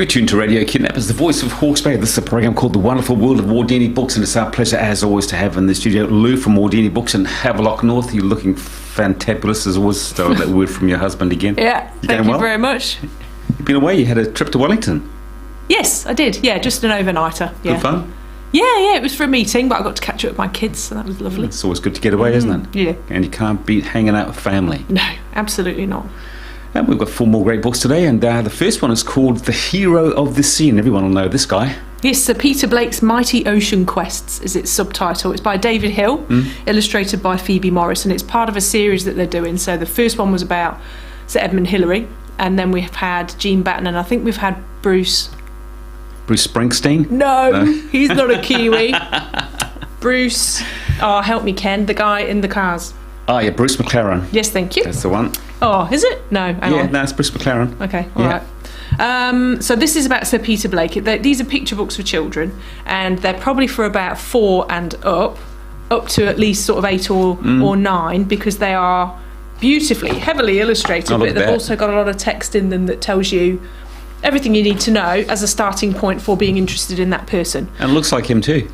You're tuned to Radio Kidnappers, the voice of Hawke's Bay. This is a program called The Wonderful World of Wardini Books, and it's our pleasure, as always, to have in the studio Lou from Wardini Books in Havelock North. You're looking fantabulous, as always. Stole that word from your husband again. Yeah, thank you very much. You've been away. You had a trip to Wellington. Yes, I did. Yeah, just an overnighter. Yeah. Good fun? Yeah, it was for a meeting, but I got to catch up with my kids, so that was lovely. It's always good to get away, isn't it? Yeah. And you can't beat hanging out with family. No, absolutely not. And we've got 4 more great books today, and the first one is called The Hero of the Sea, and everyone will know this guy. Yes, Sir Peter Blake's Mighty Ocean Quests is its subtitle. It's by David Hill, illustrated by Phoebe Morris, and it's part of a series that they're doing. So the first one was about Sir Edmund Hillary, and then we've had Jean Batten, and I think we've had Bruce Springsteen? No, he's not a Kiwi. Bruce, help me, Ken, the guy in the cars. Oh, yeah, Bruce McLaren. Yes, thank you. That's the one. Oh, is it? No, hang on. No, it's Bruce McLaren. Okay, all right. So this is about Sir Peter Blake. These are picture books for children, and they're probably for about 4 and up to at least sort of 8 or 9, because they are beautifully, heavily illustrated, but they've also got a lot of text in them that tells you everything you need to know as a starting point for being interested in that person. And it looks like him too.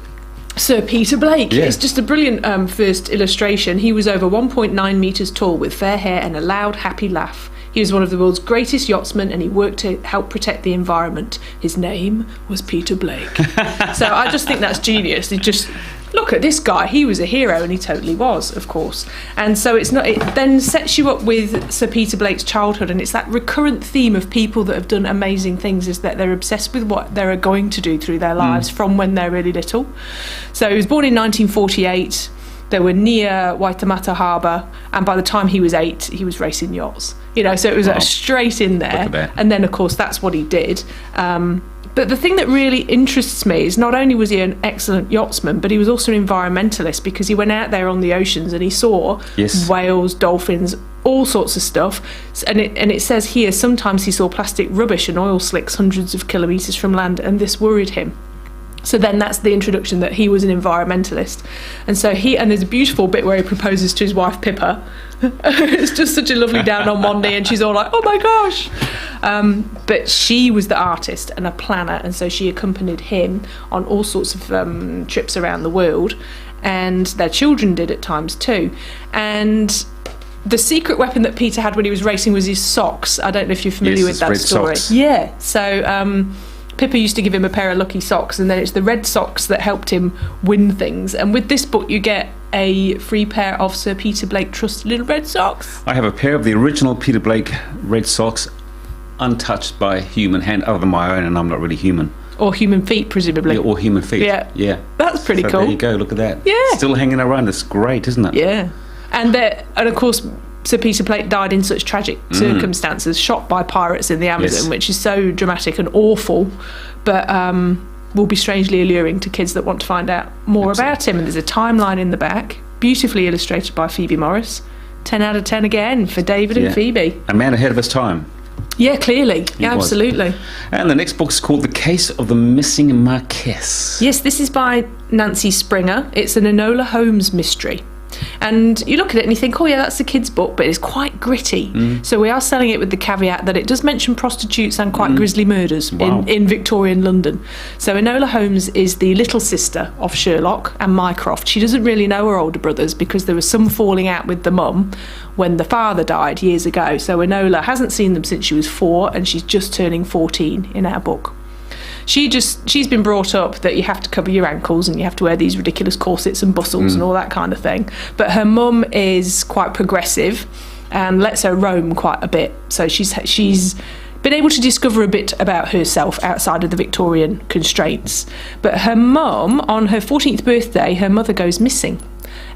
Sir Peter Blake. Yeah. It's just a brilliant first illustration. He was over 1.9 metres tall with fair hair and a loud, happy laugh. He was one of the world's greatest yachtsmen, and he worked to help protect the environment. His name was Peter Blake. So I just think that's genius. It just, look at this guy. He was a hero, and he totally was, of course. And so it then sets you up with Sir Peter Blake's childhood, and it's that recurrent theme of people that have done amazing things, is that they're obsessed with what they're going to do through their lives from when they're really little. So he was born in 1948. They were near Waitemata Harbour, and by the time he was 8, he was racing yachts. So it was straight in there. And then, of course, that's what he did. But the thing that really interests me is not only was he an excellent yachtsman, but he was also an environmentalist, because he went out there on the oceans and he saw whales, dolphins, all sorts of stuff. And it says here, sometimes he saw plastic rubbish and oil slicks hundreds of kilometres from land, and this worried him. So then that's the introduction, that he was an environmentalist. And so and there's a beautiful bit where he proposes to his wife Pippa. It's just such a lovely down on Monday, and she's all like, oh my gosh. But she was the artist and a planner, and so she accompanied him on all sorts of trips around the world, and their children did at times too. And the secret weapon that Peter had when he was racing was his socks. I don't know if you're familiar with that story. Socks. Yeah. So Pippa used to give him a pair of lucky socks, and then it's the red socks that helped him win things. And with this book, you get a free pair of Sir Peter Blake trusted little red socks. I have a pair of the original Peter Blake red socks, untouched by human hand, other than my own, and I'm not really human. Or human feet, presumably. Yeah, or human feet. Yeah. That's pretty cool. There you go, look at that. Yeah. Still hanging around, it's great, isn't it? Yeah. And of course, Sir Peter Blake died in such tragic circumstances, shot by pirates in the Amazon, which is so dramatic and awful, but will be strangely alluring to kids that want to find out more about him. And there's a timeline in the back, beautifully illustrated by Phoebe Morris. 10 out of 10 again for David and Phoebe. A man ahead of his time. Yeah, clearly. Yeah, absolutely. And the next book is called The Case of the Missing Marquess. Yes, this is by Nancy Springer. It's an Enola Holmes mystery. And you look at it and you think, oh yeah, that's a kid's book, but it's quite gritty. So we are selling it with the caveat that it does mention prostitutes and quite grisly murders in Victorian London. So Enola Holmes is the little sister of Sherlock and Mycroft. She doesn't really know her older brothers because there was some falling out with the mum when the father died years ago. So Enola hasn't seen them since she was 4, and she's just turning 14 in our book. She's been brought up that you have to cover your ankles and you have to wear these ridiculous corsets and bustles and all that kind of thing. But her mum is quite progressive and lets her roam quite a bit. So she's been able to discover a bit about herself outside of the Victorian constraints. But her mum, on her 14th birthday, her mother goes missing.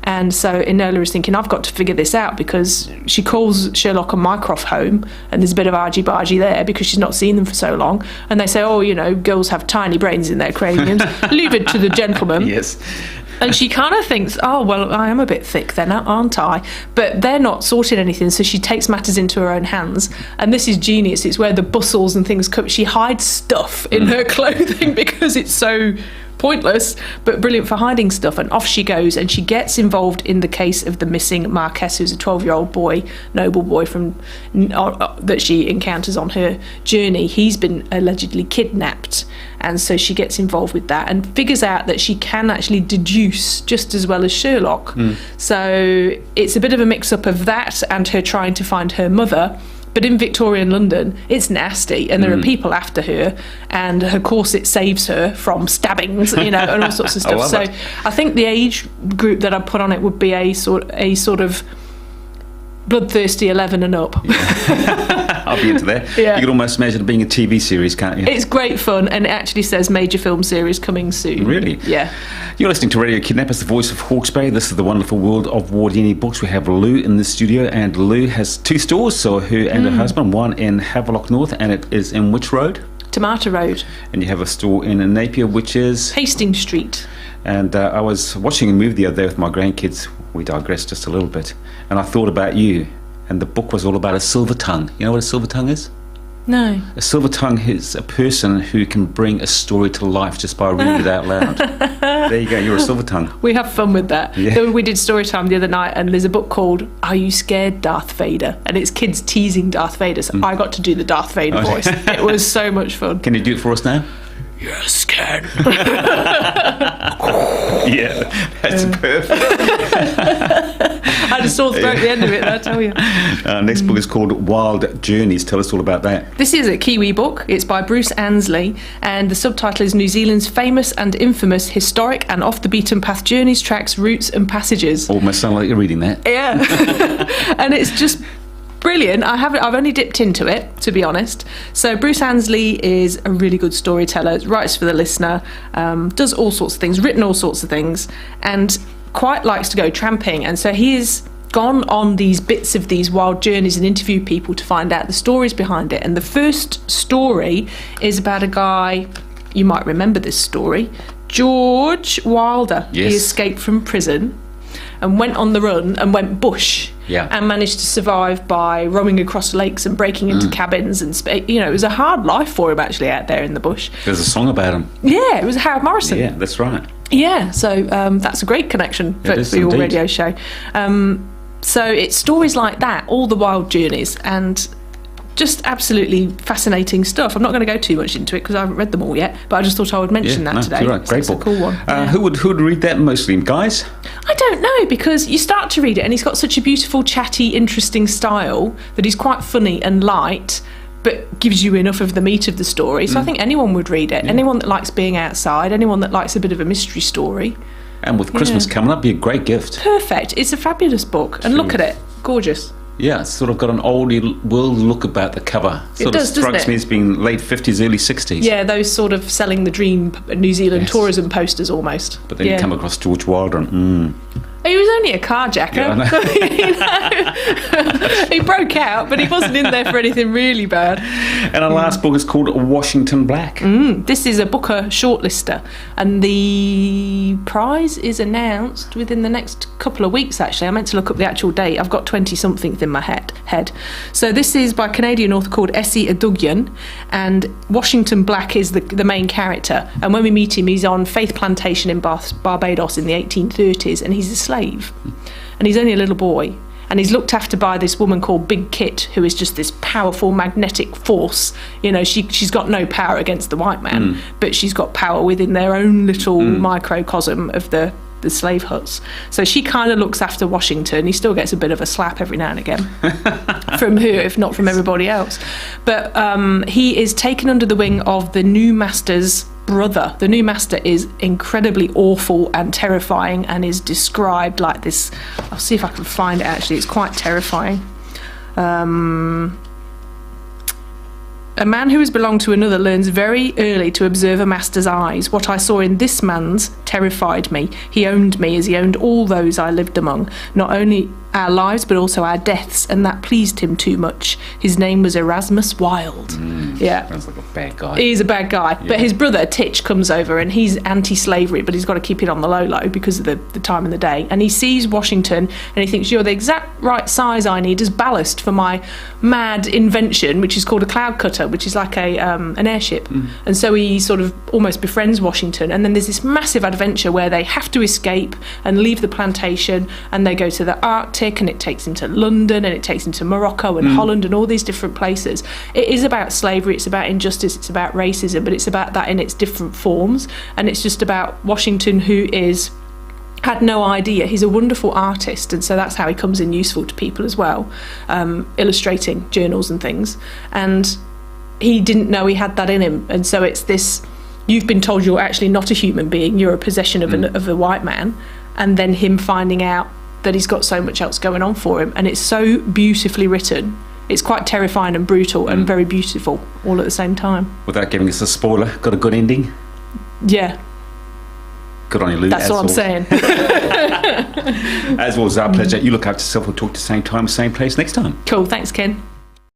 And so Enola is thinking, I've got to figure this out, because she calls Sherlock and Mycroft home, and there's a bit of argy-bargy there because she's not seen them for so long. And they say, girls have tiny brains in their craniums. Leave it to the gentleman. Yes. And she kind of thinks, oh, well, I am a bit thick then, aren't I? But they're not sorting anything, so she takes matters into her own hands. And this is genius. It's where the bustles and things come. She hides stuff in her clothing because it's so pointless, but brilliant for hiding stuff. And off she goes, and she gets involved in the case of the missing Marquess, who's a 12-year-old boy, noble boy that she encounters on her journey. He's been allegedly kidnapped, and so she gets involved with that and figures out that she can actually deduce just as well as Sherlock. So it's a bit of a mix-up of that and her trying to find her mother. But in Victorian London, it's nasty, and there are people after her, and her corset saves her from stabbings, and all sorts of stuff. So I think the age group that I put on it would be a sort of bloodthirsty 11 and up. I'll be into that. Yeah. You can almost imagine it being a TV series, can't you? It's great fun, and it actually says major film series coming soon. Really? Yeah. You're listening to Radio Kidnappers, the voice of Hawke's Bay. This is the wonderful world of Wardini books. We have Lou in the studio, and Lou has 2 stores, so her and her husband, one in Havelock North, and it is in which road? Tomato Road. And you have a store in Napier, which is? Hastings Street. And I was watching a movie the other day with my grandkids. We digressed just a little bit, and I thought about you. And the book was all about a silver tongue. You know what a silver tongue is? No. A silver tongue is a person who can bring a story to life just by reading it out loud. There you go, you're a silver tongue. We have fun with that. Yeah. We did story time the other night, and there's a book called Are You Scared, Darth Vader? And it's kids teasing Darth Vader, so I got to do the Darth Vader voice. It was so much fun. Can you do it for us now? You're scared. Yeah, that's perfect. I had a sore throat at the end of it, I tell you. Next book is called Wild Journeys. Tell us all about that. This is a Kiwi book. It's by Bruce Ansley, and the subtitle is New Zealand's famous and infamous historic and off-the-beaten-path journeys, tracks, routes and passages. Almost sound like you're reading that. Yeah. And it's just brilliant. I've only dipped into it, to be honest. So Bruce Ansley is a really good storyteller, writes for the listener, does all sorts of things, written all sorts of things, and quite likes to go tramping. And so he has gone on these bits of these wild journeys and interviewed people to find out the stories behind it. And the first story is about a guy, you might remember this story, George Wilder. Yes. He escaped from prison and went on the run and went bush. Yeah. And managed to survive by roaming across lakes and breaking into cabins. And it was a hard life for him, actually, out there in the bush. There's a song about him. Yeah, it was Howard Morrison. Yeah, that's right. Yeah, so that's a great connection for your indeed. radio show. So it's stories like that, all the wild journeys, and just absolutely fascinating stuff. I'm not going to go too much into it because I haven't read them all yet, but I just thought I would mention that today. Right. Great book. It's a cool one. Who would read that mostly? Guys? I don't know, because you start to read it and he's got such a beautiful, chatty, interesting style that he's quite funny and light, but gives you enough of the meat of the story. So I think anyone would read it. Yeah. Anyone that likes being outside, anyone that likes a bit of a mystery story. And with Christmas coming up, be a great gift. Perfect. It's a fabulous book. And look at it. Gorgeous. Yeah, it's sort of got an oldie world look about the cover. It does, doesn't it? Strikes me as being late 50s, early 60s. Yeah, those sort of selling the dream New Zealand tourism posters almost. But then you come across George Wilder and he was only a carjacker. Yeah, He broke out, but he wasn't in there for anything really bad. And our last book is called Washington Black. This is a Booker shortlister, and the prize is announced within the next couple of weeks, actually. I meant to look up the actual date. I've got 20-something in my head. So this is by a Canadian author called Essie Adugyan, and Washington Black is the main character. And when we meet him, he's on Faith Plantation in Barbados in the 1830s, and he's a slave. And he's only a little boy. And he's looked after by this woman called Big Kit, who is just this powerful magnetic force. She's got no power against the white man, but she's got power within their own little microcosm of the slave huts. So she kind of looks after Washington. He still gets a bit of a slap every now and again from her, if not from everybody else. But he is taken under the wing of the new master's brother. The new master is incredibly awful and terrifying and is described like this. I'll see if I can find it, actually. It's quite terrifying. A man who has belonged to another learns very early to observe a master's eyes. What I saw in this man's terrified me. He owned me as he owned all those I lived among. Not only our lives but also our deaths, and that pleased him too much. His name was Erasmus Wilde. Yeah, Sounds like a bad guy. he's a bad guy. But his brother Titch comes over, and he's anti-slavery, but he's got to keep it on the low because of the time in the day. And he sees Washington and he thinks, you're the exact right size I need as ballast for my mad invention, which is called a cloud cutter, which is like an airship. And so he sort of almost befriends Washington, and then there's this massive adventure where they have to escape and leave the plantation, and they go to the Arctic, and it takes him to London, and it takes him to Morocco and Holland and all these different places. It is about slavery, it's about injustice, it's about racism, but it's about that in its different forms. And it's just about Washington, who had no idea. He's a wonderful artist, and so that's how he comes in useful to people as well, illustrating journals and things. And he didn't know he had that in him, and so it's this, you've been told you're actually not a human being, you're a possession of a white man, and then him finding out that he's got so much else going on for him. And it's so beautifully written. It's quite terrifying and brutal and very beautiful all at the same time. Without giving us a spoiler, got a good ending? Yeah. Good on you, Lou. That's all I'm saying. As always, our pleasure. You look after yourself. We'll talk to the same time, same place next time. Cool. Thanks, Ken.